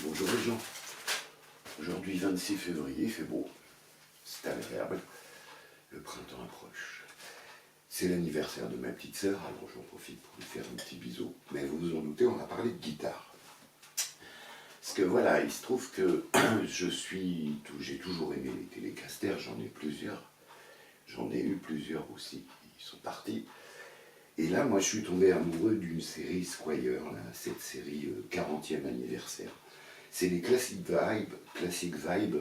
Bonjour les gens. Aujourd'hui 26 février, il fait beau. C'est agréable. Le printemps approche. C'est l'anniversaire de ma petite sœur, alors j'en profite pour lui faire un petit bisou. Mais vous vous en doutez, on va parler de guitare. Parce que voilà, il se trouve que j'ai toujours aimé les Telecaster, j'en ai plusieurs. J'en ai eu plusieurs aussi, ils sont partis. Et là, moi, je suis tombé amoureux d'une série Squier, là, cette série 40e anniversaire. C'est les Classic Vibe. Classic Vibe,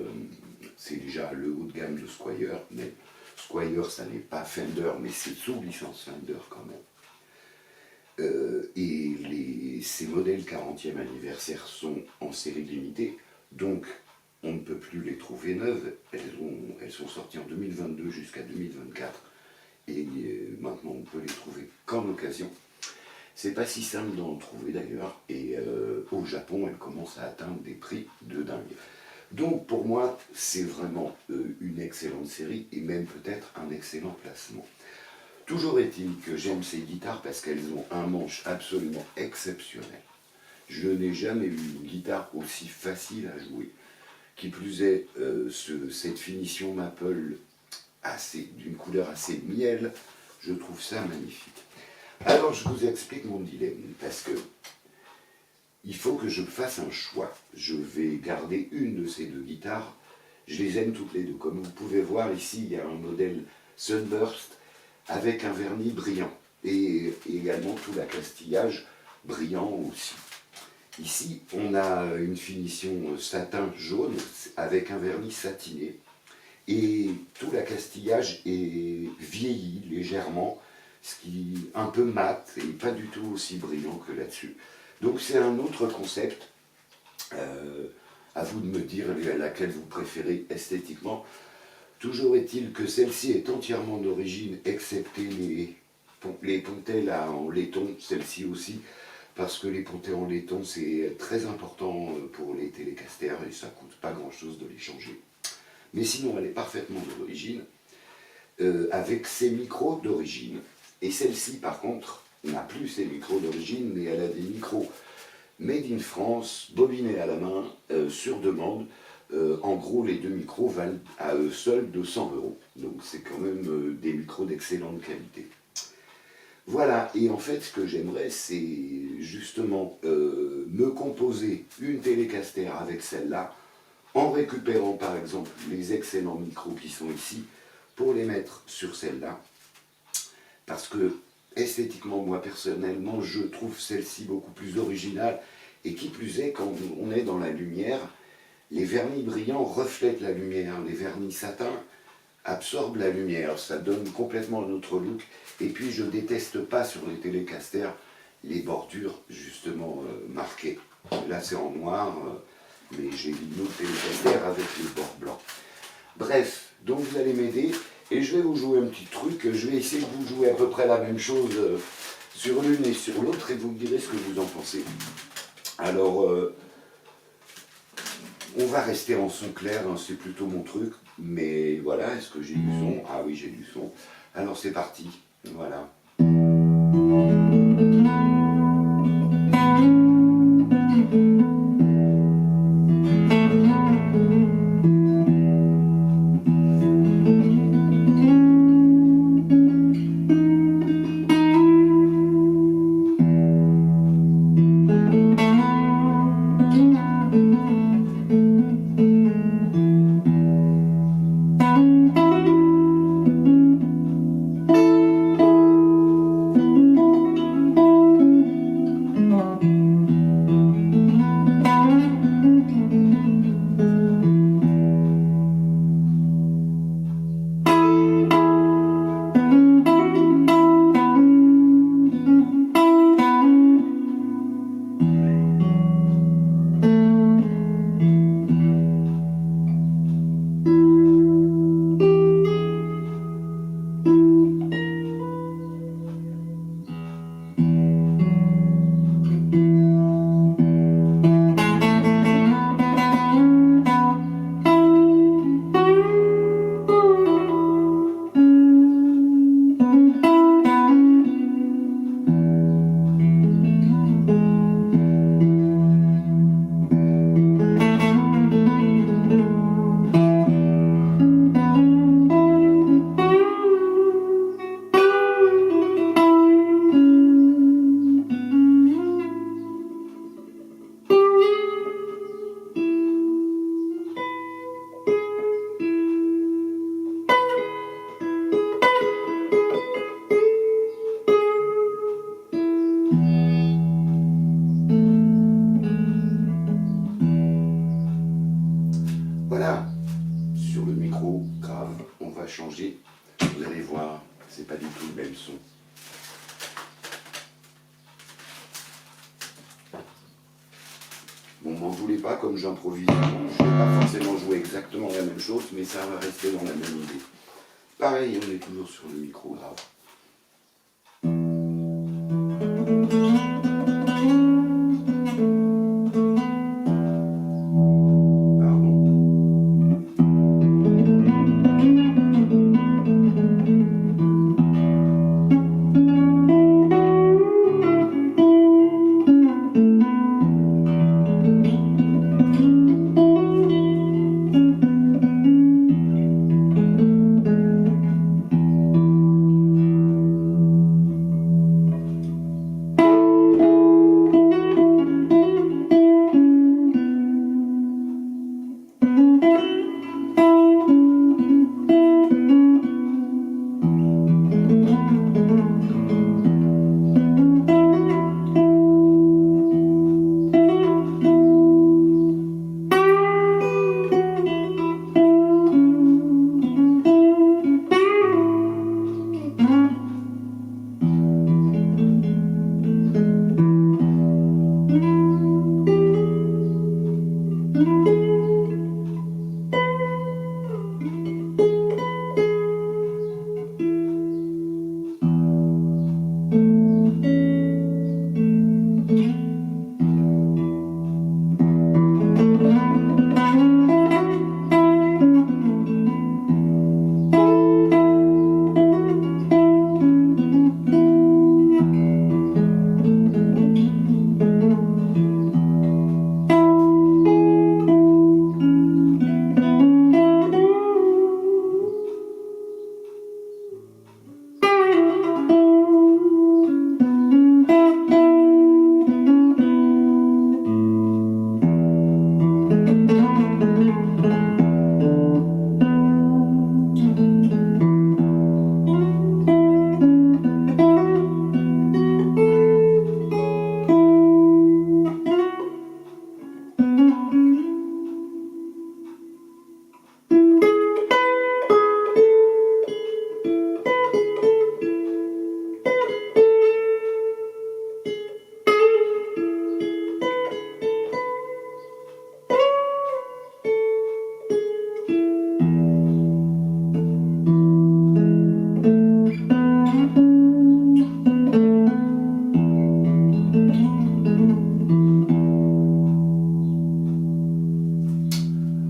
c'est déjà le haut de gamme de Squier, mais Squier, ça n'est pas Fender, mais c'est sous licence Fender quand même. Ces modèles 40e anniversaire sont en série limitée, donc on ne peut plus les trouver neuves. Elles sont sorties en 2022 jusqu'à 2024. Et maintenant on peut les trouver qu'en occasion. C'est pas si simple d'en trouver d'ailleurs, et au Japon elles commencent à atteindre des prix de dingue. Donc pour moi c'est vraiment une excellente série, et même peut-être un excellent placement. Toujours est-il que j'aime ces guitares parce qu'elles ont un manche absolument exceptionnel. Je n'ai jamais eu une guitare aussi facile à jouer. Qui plus est, cette finition maple d'une couleur assez miel, je trouve ça magnifique. Alors je vous explique mon dilemme, parce que il faut que je fasse un choix. Je vais garder une de ces deux guitares, je les aime toutes les deux. Comme vous pouvez voir ici, il y a un modèle Sunburst avec un vernis brillant, et également tout l'accastillage brillant aussi. Ici, on a une finition satin jaune avec un vernis satiné. Et tout l'accastillage est vieilli légèrement, ce qui est un peu mat et pas du tout aussi brillant que là-dessus. Donc c'est un autre concept. À vous de me dire laquelle vous préférez esthétiquement. Toujours est-il que celle-ci est entièrement d'origine, excepté les pontelles en laiton, celle-ci aussi, parce que les pontelles en laiton c'est très important pour les Telecaster et ça coûte pas grand-chose de les changer. Mais sinon, elle est parfaitement d'origine, avec ses micros d'origine. Et celle-ci, par contre, n'a plus ses micros d'origine, mais elle a des micros made in France, bobinés à la main, sur demande. En gros, les deux micros valent à eux seuls 200 €. Donc c'est quand même des micros d'excellente qualité. Voilà, et en fait, ce que j'aimerais, c'est justement me composer une Telecaster avec celle-là, en récupérant par exemple les excellents micros qui sont ici, pour les mettre sur celle-là, parce que esthétiquement, moi personnellement, je trouve celle-ci beaucoup plus originale, et qui plus est, quand on est dans la lumière, les vernis brillants reflètent la lumière, les vernis satins absorbent la lumière, ça donne complètement un autre look, et puis je déteste pas sur les Telecaster les bordures justement marquées. Là c'est en noir, mais j'ai une autre Telecaster avec les bords blancs. Bref, donc vous allez m'aider, et je vais vous jouer un petit truc, je vais essayer de vous jouer à peu près la même chose sur l'une et sur l'autre, et vous me direz ce que vous en pensez. Alors, on va rester en son clair, hein, c'est plutôt mon truc, mais voilà, est-ce que j'ai du son? Ah oui, j'ai du son. Alors c'est parti, voilà. changer. Vous allez voir, c'est pas du tout le même son. Bon, m'en voulez pas, comme j'improvise, je ne vais pas forcément jouer exactement la même chose, mais ça va rester dans la même idée. Pareil, on est toujours sur le micro grave.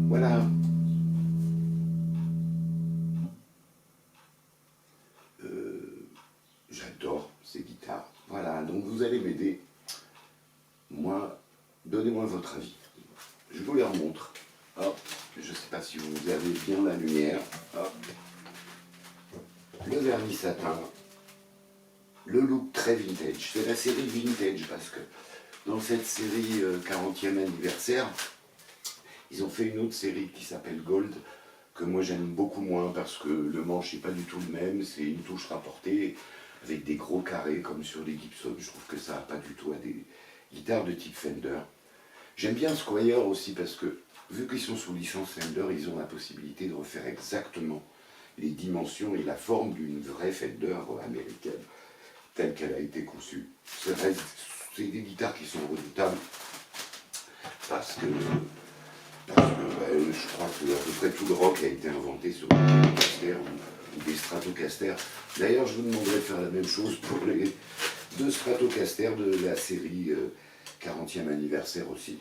Voilà. J'adore ces guitares. Voilà, donc vous allez m'aider. Moi, donnez-moi votre avis. Je vous les remontre. Hop, je ne sais pas si vous avez bien la lumière. Hop. Le vernis satin. Le look très vintage. C'est la série vintage parce que dans cette série 40e anniversaire, ils ont fait une autre série qui s'appelle Gold, que moi j'aime beaucoup moins parce que le manche n'est pas du tout le même, c'est une touche rapportée avec des gros carrés comme sur les Gibson. Je trouve que ça n'a pas du tout à des guitares de type Fender. J'aime bien Squier aussi parce que vu qu'ils sont sous licence Fender, ils ont la possibilité de refaire exactement les dimensions et la forme d'une vraie Fender américaine telle qu'elle a été conçue. C'est des guitares qui sont redoutables parce que je crois que à peu près tout le rock a été inventé sur des Telecaster ou des Stratocaster. D'ailleurs, je vous demanderai de faire la même chose pour les deux Stratocaster de la série 40e anniversaire aussi.